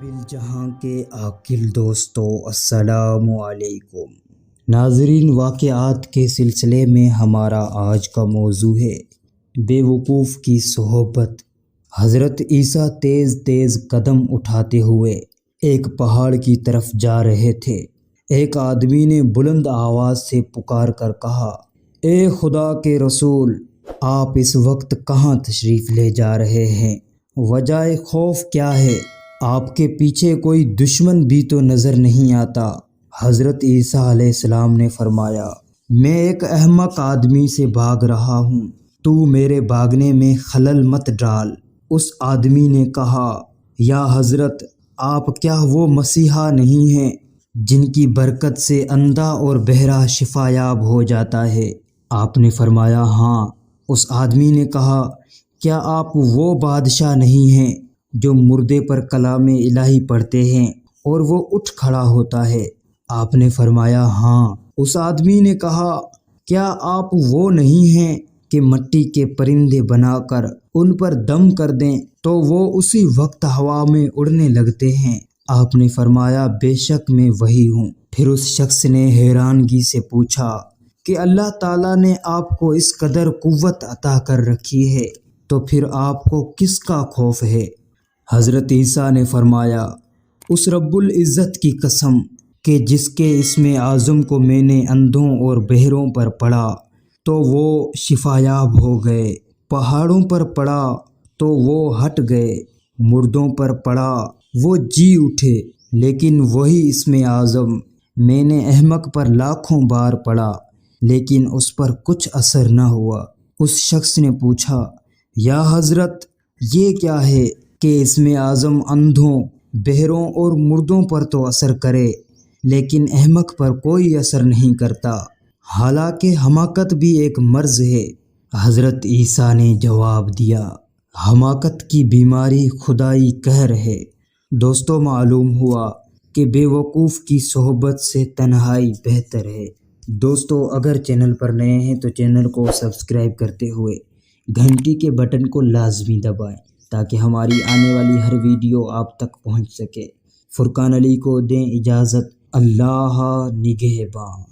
بالجہاں کے عاقل دوستو السلام علیکم۔ ناظرین، واقعات کے سلسلے میں ہمارا آج کا موضوع ہے بے وقوف کی صحبت۔ حضرت عیسیٰ تیز تیز قدم اٹھاتے ہوئے ایک پہاڑ کی طرف جا رہے تھے۔ ایک آدمی نے بلند آواز سے پکار کر کہا، اے خدا کے رسول، آپ اس وقت کہاں تشریف لے جا رہے ہیں؟ وجہ خوف کیا ہے؟ آپ کے پیچھے کوئی دشمن بھی تو نظر نہیں آتا۔ حضرت عیسیٰ علیہ السلام نے فرمایا، میں ایک احمق آدمی سے بھاگ رہا ہوں، تو میرے بھاگنے میں خلل مت ڈال۔ اس آدمی نے کہا، یا حضرت، آپ کیا وہ مسیحا نہیں ہیں جن کی برکت سے اندھا اور بہرا شفا یاب ہو جاتا ہے؟ آپ نے فرمایا، ہاں۔ اس آدمی نے کہا، کیا آپ وہ بادشاہ نہیں ہیں جو مردے پر کلام الہی پڑھتے ہیں اور وہ اٹھ کھڑا ہوتا ہے؟ آپ نے فرمایا، ہاں۔ اس آدمی نے کہا، کیا آپ وہ نہیں ہیں کہ مٹی کے پرندے بنا کر ان پر دم کر دیں تو وہ اسی وقت ہوا میں اڑنے لگتے ہیں؟ آپ نے فرمایا، بے شک میں وہی ہوں۔ پھر اس شخص نے حیرانگی سے پوچھا کہ اللہ تعالیٰ نے آپ کو اس قدر قوت عطا کر رکھی ہے تو پھر آپ کو کس کا خوف ہے؟ حضرت عیسیٰ نے فرمایا، اس رب العزت کی قسم کہ جس کے اسم اعظم کو میں نے اندھوں اور بہروں پر پڑھا تو وہ شفایاب ہو گئے، پہاڑوں پر پڑھا تو وہ ہٹ گئے، مردوں پر پڑھا وہ جی اٹھے، لیکن وہی اسم اعظم میں نے احمق پر لاکھوں بار پڑھا لیکن اس پر کچھ اثر نہ ہوا۔ اس شخص نے پوچھا، یا حضرت، یہ کیا ہے کہ اسم اعظم اندھوں، بہروں اور مردوں پر تو اثر کرے لیکن احمق پر کوئی اثر نہیں کرتا، حالانکہ حماقت بھی ایک مرض ہے؟ حضرت عیسیٰ نے جواب دیا، حماقت کی بیماری خدائی قہر ہے۔ دوستو، معلوم ہوا کہ بے وقوف کی صحبت سے تنہائی بہتر ہے۔ دوستو، اگر چینل پر نئے ہیں تو چینل کو سبسکرائب کرتے ہوئے گھنٹی کے بٹن کو لازمی دبائیں تاکہ ہماری آنے والی ہر ویڈیو آپ تک پہنچ سکے۔ فرقان علی کو دیں اجازت، اللہ نگہباں۔